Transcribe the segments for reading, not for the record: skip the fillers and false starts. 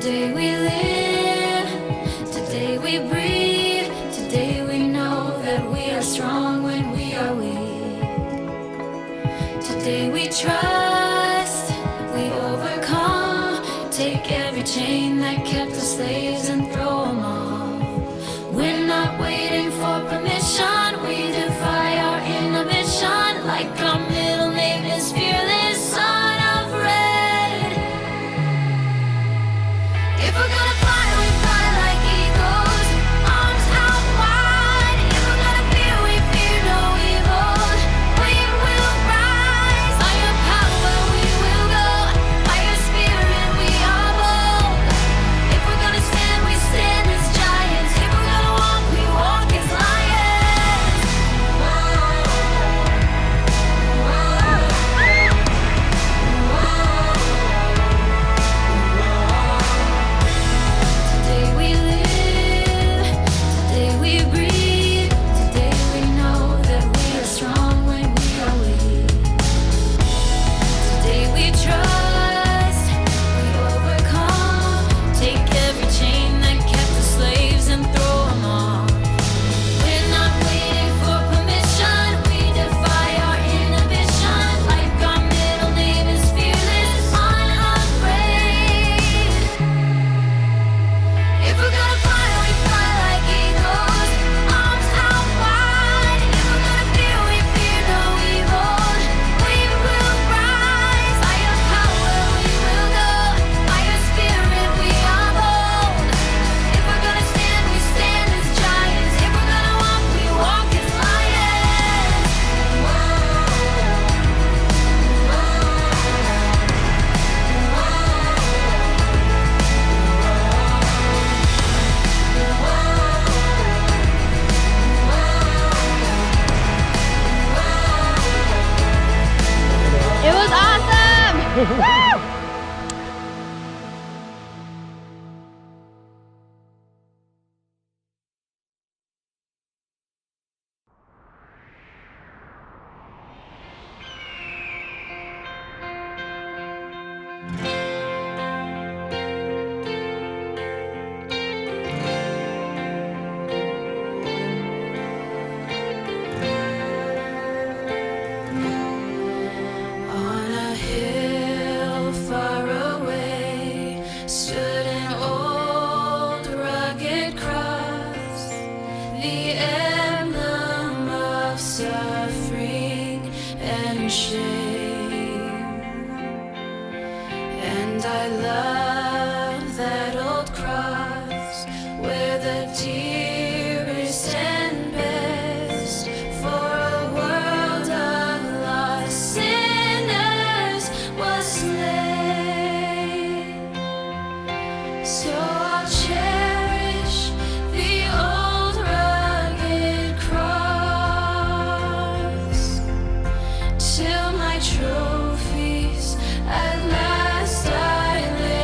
Today we live, today we breathe, today we know that we are strong when we are weak. Today we trust, we overcome, take every chain that kept us slaves and throw them off. We're not waiting for permission, we defy our inhibition, like our middle name is fearless, son of red. If we're gonna fly, we fly like eagles, arms out wide. If we're gonna fear, we fear no evil. We will rise. By your power we will go. By your spirit we are bold. If we're gonna stand, we stand as giants. If we're gonna walk, we walk as lions. Today we live, today we breathe, today we know that we are strong when we are weak. Today we trust, we overcome, take every chain that kept us slaves and throw them off. We're not waiting for permission, we defy our inhibition, like our middle name is fearless, unafraid. If we're gonna fly, we fly like eagles, arms out wide. If we're gonna fear, we fear no evil. We will rise. By your power we will go. By your spirit we are bold. If we're gonna stand, we stand as giants. If we're gonna walk, we walk as lions. It was awesome! Woo! On a hill far away stood an old rugged cross, the emblem of suffering and shame. And I love that old cross where the dearest and best for a world of lost sinners was slain. So I'll cherish the old rugged cross till my trophies at last I lay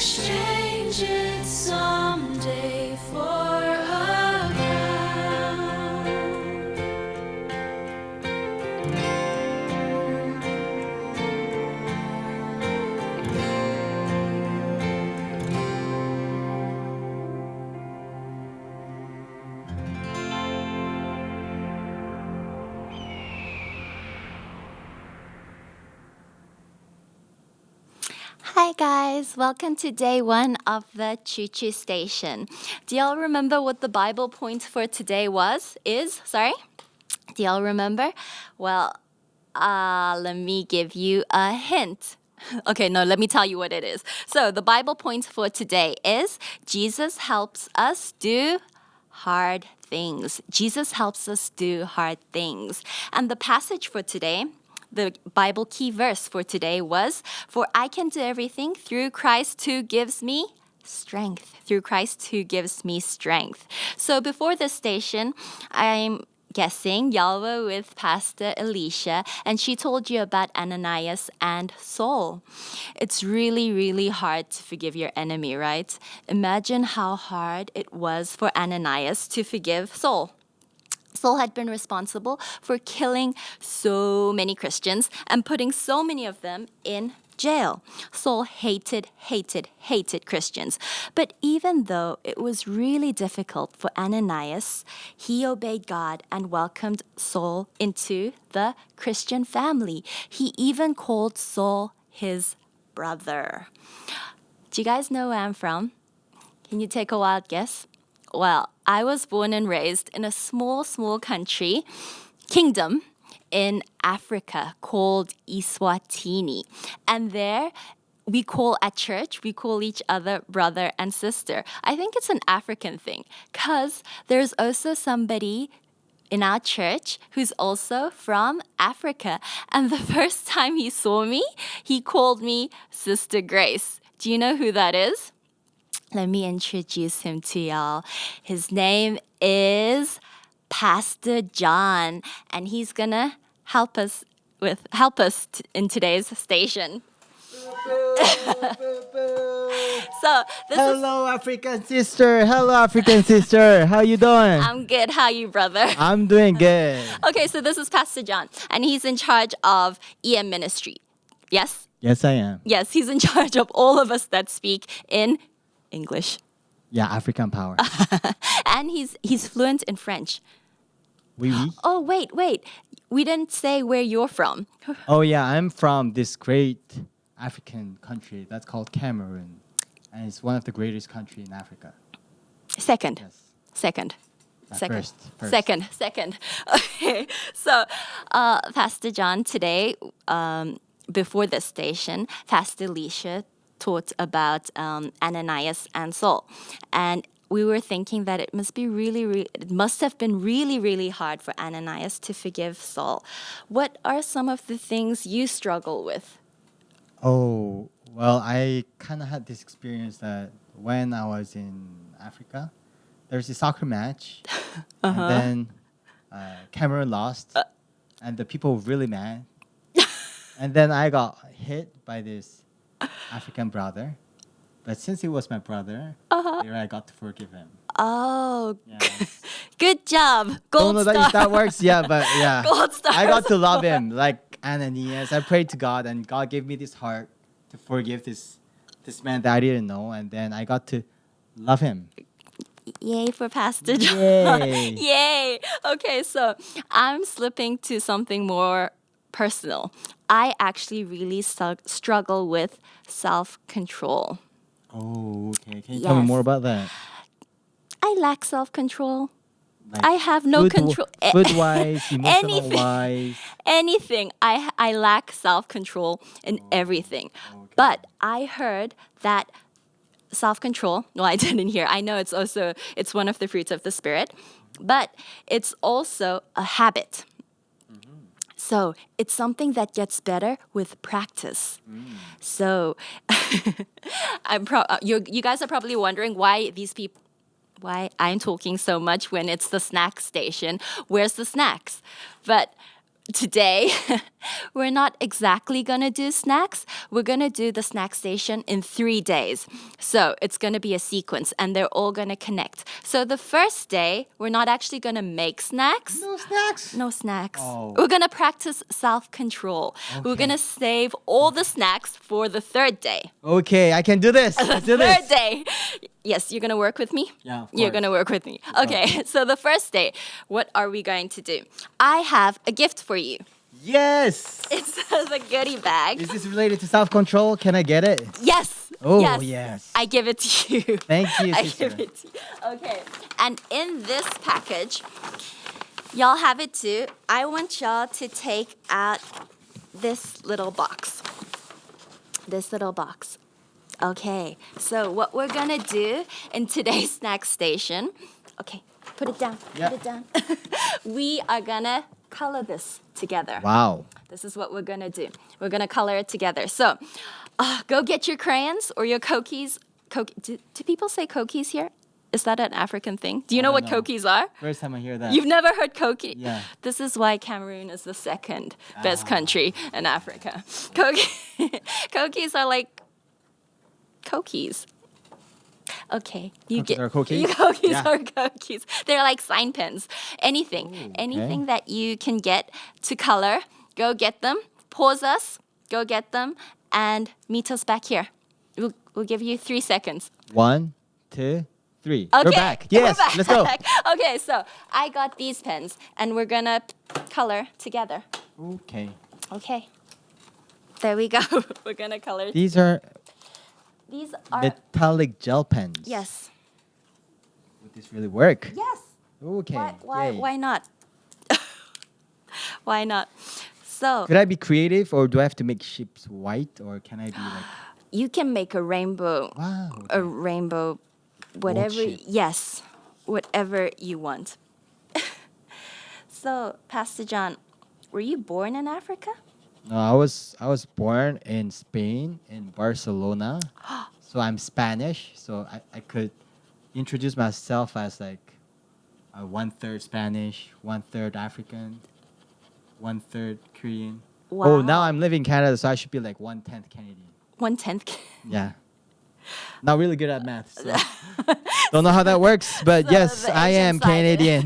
exchange it someday for a crown. Hi guys, welcome to day 1 of the Choo Choo Station. Do y'all remember what the Bible point for today is? Do y'all remember? Well, let me give you a hint. Okay, no, let me tell you what it is. So the Bible point for today is Jesus helps us do hard things. Jesus helps us do hard things. And the passage for today, the Bible key verse for today was, "For I can do everything through Christ who gives me strength." Through Christ who gives me strength. So before this station, I'm guessing y'all were with Pastor Alicia, and she told you about Ananias and Saul. It's really, really hard to forgive your enemy, right? Imagine how hard it was for Ananias to forgive Saul. Saul had been responsible for killing so many Christians and putting so many of them in jail. Saul hated Christians. But even though it was really difficult for Ananias, he obeyed God and welcomed Saul into the Christian family. He even called Saul his brother. Do you guys know where I'm from? Can you take a wild guess? Well, I was born and raised in a small kingdom in Africa called Eswatini. And there, we call each other brother and sister. I think it's an African thing, because there's also somebody in our church who's also from Africa. And the first time he saw me, he called me Sister Grace. Do you know who that is? Let me introduce him to y'all. His name is Pastor John, and he's gonna help us in today's station. So Hello, African sister. How you doing? I'm good. How you, brother? I'm doing good. Okay, so this is Pastor John, and he's in charge of EM ministry. Yes? Yes, I am. Yes, he's in charge of all of us that speak in English. Yeah, African power. And he's fluent in French. Oui, oui. Oh, wait. We didn't say where you're from. Oh, yeah, I'm from this great African country that's called Cameroon. And it's one of the greatest countries in Africa. Second. Yes. Second. First. Second. Okay. So, Pastor John, today, before the station, Pastor Alicia taught about Ananias and Saul. And we were thinking that it must have been really, really hard for Ananias to forgive Saul. What are some of the things you struggle with? Oh, well, I kind of had this experience that when I was in Africa, there's a soccer match. And then Cameroon lost. And the people were really mad. And then I got hit by this African brother. But since he was my brother, later I got to forgive him. Oh, Yes. good job. Gold Don't know star. if that works, yeah, but yeah. Gold stars. I got to love him like Ananias. I prayed to God, and God gave me this heart to forgive this man that I didn't know, and then I got to love him. Yay for Pastor John. Yay. Yay. Okay, so I'm slipping to something more personal. I actually really struggle with self-control. Oh, okay. Can you tell me Yes. more about that? I lack self-control. Like I have no control. Food-wise, Anything. emotional-wise. Anything. I lack self-control in everything. okay. But I heard that self-control, well, I didn't hear. I know it's one of the fruits of the Spirit, but it's also a habit. So it's something that gets better with practice. So you guys are probably wondering why I'm talking so much when it's the snack station. Where's the snacks? But today, we're not exactly gonna do snacks. We're gonna do the snack station in 3 days. So it's gonna be a sequence and they're all gonna connect. So the first day, we're not actually gonna make snacks. No snacks. No snacks. Oh. We're gonna practice self-control. We're Okay. gonna save all the snacks for the third day. Okay, I can do this. Let's do Third this. day. Yes, you're gonna work with me? Yeah, of You're course. gonna work with me. Okay, so the first day, what are we going to do? I have a gift for you. Yes. It's the goodie bag. Is this related to self-control? Can I get it? Yes. Oh, yes. yes. I give it to you. Thank you, I sister. give it to you. Okay. And in this package, y'all have it too. I want y'all to take out this little box. This little box. Okay. So what we're gonna do in today's snack station. Okay. Put it down. Yeah. Put it down. We are gonna color this together. Wow. This is what we're gonna do. We're gonna color it together. So, go get your crayons or your kokies. Do people say kokies here? Is that an African thing? Do you know what don't know. kokies are? First time I hear that. You've never heard koki? Yeah. This is why Cameroon is the second best country in Africa. Kokies are like kokies. Okay, Kokies are kokies? Kokies Yeah. are kokies. They're like sign pens. Anything that you can get to color, go get them. Pause us, go get them, and meet us back here. We'll give you 3 seconds. 1, 2, 3. Okay, We're back. Yes, we're let's go. back. Okay, so I got these pens, and we're gonna color together. Okay. Okay. There we go. We're gonna color. These are These are metallic gel pens. yes. Would this really work? Yes. Okay. Why yay. why not? Why not? So Could I be creative or do I have to make ships white or can I be like you can make a rainbow, wow? a rainbow, whatever. ship. Yes, whatever you want. So, Pastor John, were you born in Africa? No, I was born in Spain in Barcelona. So I'm Spanish, so I could introduce myself as like 1/3 Spanish, 1/3 African, 1/3 Korean. Oh, now Wow. I'm living in Canada, so I should be like 1/10 Canadian. 1/10. Yeah. Not really good at math, so don't know how that works, but So yes, the I Asian am side. Canadian.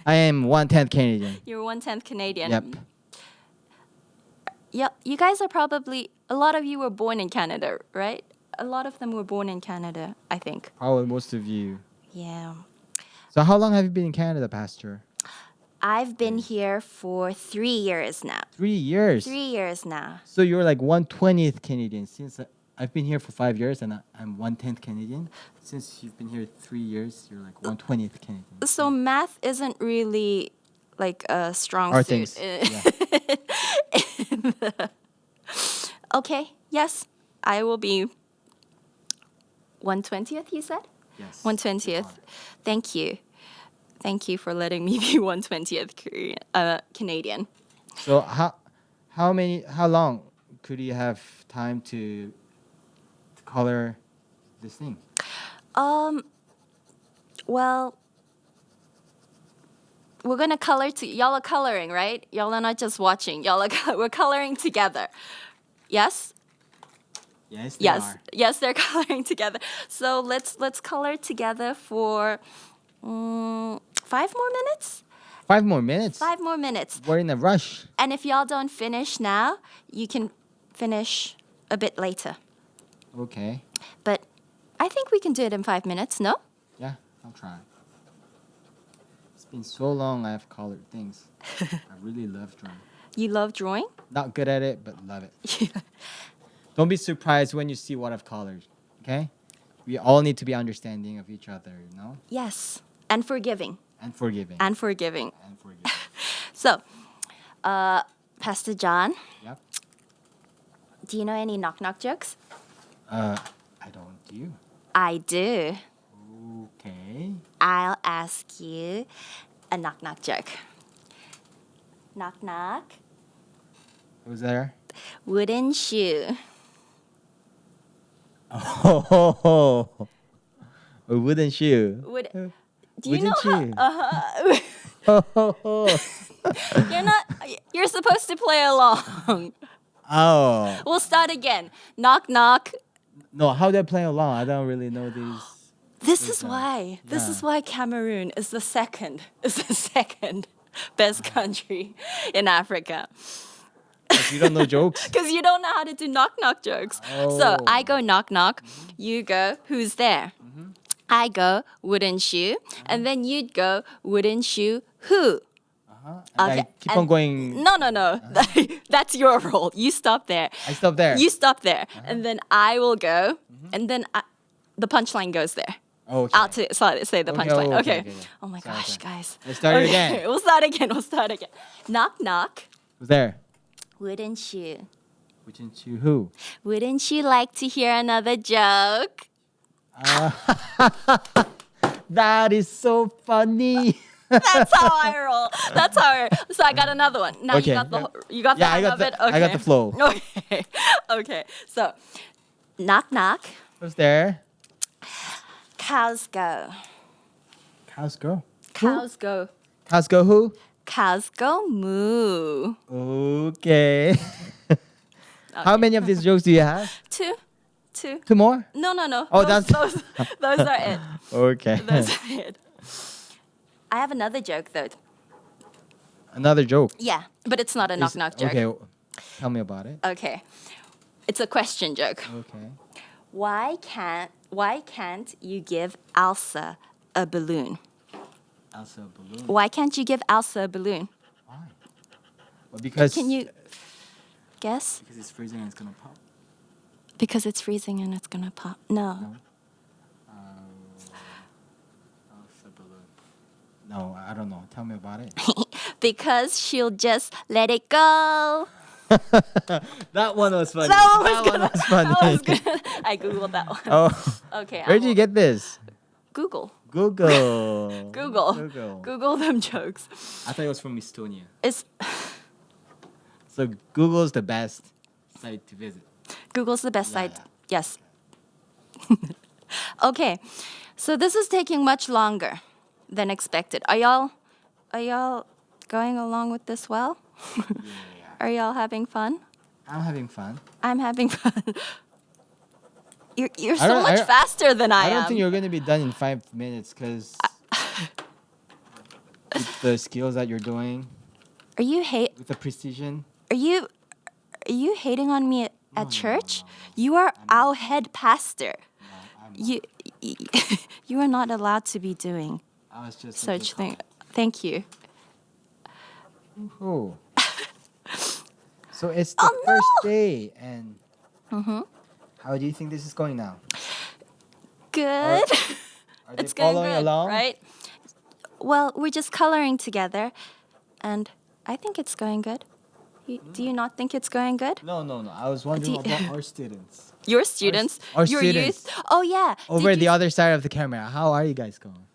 I am 1/10 Canadian. You're 1/10 Canadian. Yep. Yeah, you guys are probably a lot of you were born in Canada, right? A lot of them were born in Canada, I think. Probably most of you. Yeah. So how long have you been in Canada, Pastor? I've been here for 3 years now. 3 years. 3 years now. So you're like 1/20th Canadian. Since I've been here for 5 years and I'm 1/10 Canadian. Since you've been here 3 years, you're like 1/20th Canadian. So math isn't really like a strong Our suit. things. Yeah. Okay, yes, I will be 1/20th, you said? Yes. 1/20th. Thank you. Thank you for letting me be 1/20th Canadian. So how long could you have time to color this thing? Well, we're gonna color. Y'all are coloring, right? Y'all are not just watching. We're coloring together. Yes. Yes, they Yes. are. Yes, they're coloring together. So let's color together for 5 more minutes. 5 more minutes. 5 more minutes. We're in a rush. And if y'all don't finish now, you can finish a bit later. Okay. But I think we can do it in 5 minutes. No? Yeah, I'll try. It's been so long I've colored things. I really love drawing. You love drawing? Not good at it, but love it. Don't be surprised when you see what I've colored. Okay? We all need to be understanding of each other, you know? Yes. And forgiving. And forgiving. And forgiving. And forgiving. So, Pastor John, Yep. do you know any knock-knock jokes? I don't do. I do. Okay. I'll ask you a knock-knock joke. Knock-knock. Who's there? Wooden shoe. Oh, a wooden shoe. Do you Wooden know shoe. how? You're not. You're supposed to play along. Oh. We'll start again. Knock knock. No, how they play along? I don't really know these. This is why. This is why Cameroon is the second. Is the second best country in Africa. Like, you don't know jokes? Because you don't know how to do knock knock jokes. So Oh. I go knock knock. You go who's there. I go wooden shoe, and then you'd go wooden shoe who. And Okay, I keep on and- going. No. That's your role. You stop there. I stop there. You stop there, and then I will go, and then the punchline goes there. Okay. I'll say the Okay, punchline. okay, Okay. okay. Oh my Sorry, gosh, sorry. guys. Let's start it Okay, again. We'll start again. We'll start again. Knock knock. Who's there? Wouldn't you? Wouldn't you who? Wouldn't you like to hear another joke? That is so funny. That's how I roll. That's how I. So I got another one. Now Okay. you got the. You got the Yeah, I hang got of the- it. Okay. I got the flow. Okay. Okay. So, knock knock. Who's there? Cows go. Cows go. Cows go. Cows go who? Cows go moo. Okay. How many of these jokes do you have? Two. Two more? No. Oh, those, that's- those are it. Okay. Those are it. I have another joke though. Another joke. Yeah, but it's not a knock knock joke. Okay. Tell me about it. Okay. It's a question joke. Okay. Why can't you give Elsa a balloon? Elsa balloon. Why can't you give Elsa a balloon? Why? Well, because Can you guess? because it's freezing and it's gonna pop. Because it's freezing and it's gonna pop. No. Elsa balloon. No, I don't know. Tell me about it. Because she'll just let it go. That one was funny. That one was good. funny. That was good. I googled that one. Oh, Okay. where did you get this? Google? Google. Google them jokes. I thought it was from Estonia. It's So Google's the best site to visit. Google's the best Yeah, site. yeah. Yes. Okay. So this is taking much longer than expected. Are y'all going along with this well? Are y'all having fun? I'm having fun. I'm having fun. You're I so don't- I much don't- faster than I I don't am. think you're gonna be done in 5 minutes because with the skills that you're doing, Are you hate? with the precision. Are you hating on me at church? You are our head pastor. You you are not allowed to be doing I was just such thing. Thank you. Oh. So it's the Oh, no! first day, and how do you think this is going now? Good. Are they It's going following good, along? right? Well, we're just coloring together, and I think it's going good. Do you not think it's going good? No. I was wondering you- about our students Your students, our your students. youth. Oh yeah. over Did the you- other side of the camera. How are you guys going?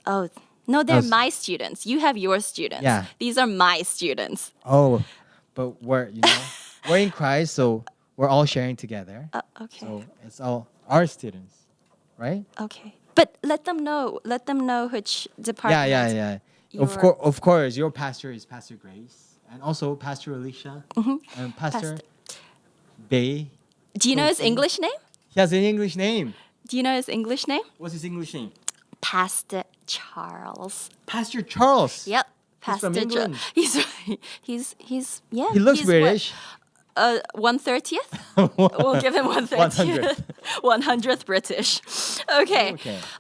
Oh no, they're Us. my students. You have your students. Yeah. These are my students. Oh, but we're we're in Christ, so we're all sharing together. Okay. So it's all our students, right? Okay. But let them know. Let them know which department. Yeah. you're- Of course. Your pastor is Pastor Grace, and also Pastor Alicia, and Pastor Bay. Do you know his Okay. English name? He has an English name. Do you know his English name? What's his English name? Pastor Charles. Pastor Charles. Yep. He's Pastor from England. He's yeah. He looks he's British. 1/30th. We'll give him 1/30th. 100th British. Okay.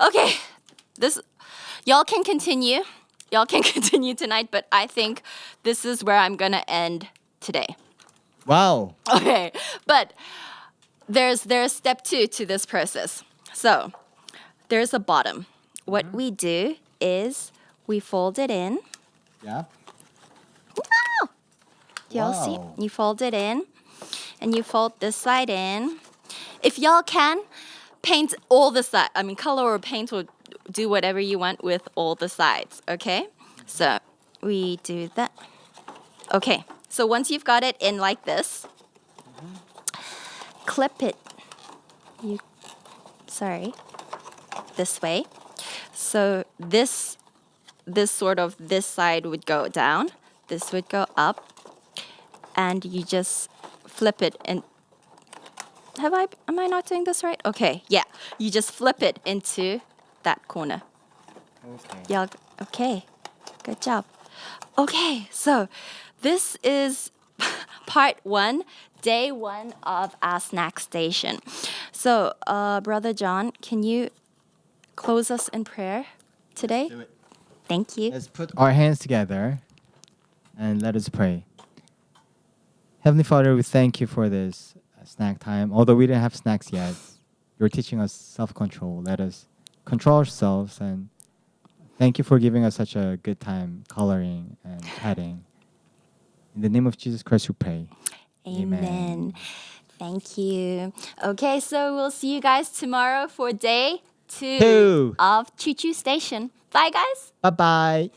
Okay. This y'all can continue. Y'all can continue tonight, but I think this is where I'm gonna end today. Wow. Okay. But there's step 2 to this process. So there's a bottom. What we do is we fold it in. Yeah. Y'all Wow. see? You fold it in, and you fold this side in. If y'all can, paint all the sides. I mean, color or paint or do whatever you want with all the sides, okay? So we do that. Okay, so once you've got it in like this, clip it. This way. So this this side would go down, this would go up, and you just flip it and am I not doing this right? Okay, yeah. You just flip it into that corner. Okay. Yeah, okay. Good job. Okay, so this is part 1, day 1 of our snack station. So, Brother John, can you close us in prayer today? Do it. Thank you. Let's put our hands together and let us pray. Heavenly Father, we thank you for this snack time. Although we didn't have snacks yet, you're teaching us self-control. Let us control ourselves, and thank you for giving us such a good time coloring and chatting. In the name of Jesus Christ we pray. Amen. Thank you. Okay, so we'll see you guys tomorrow for day 2 Two. of Choo Choo Station. Bye, guys. Bye-bye.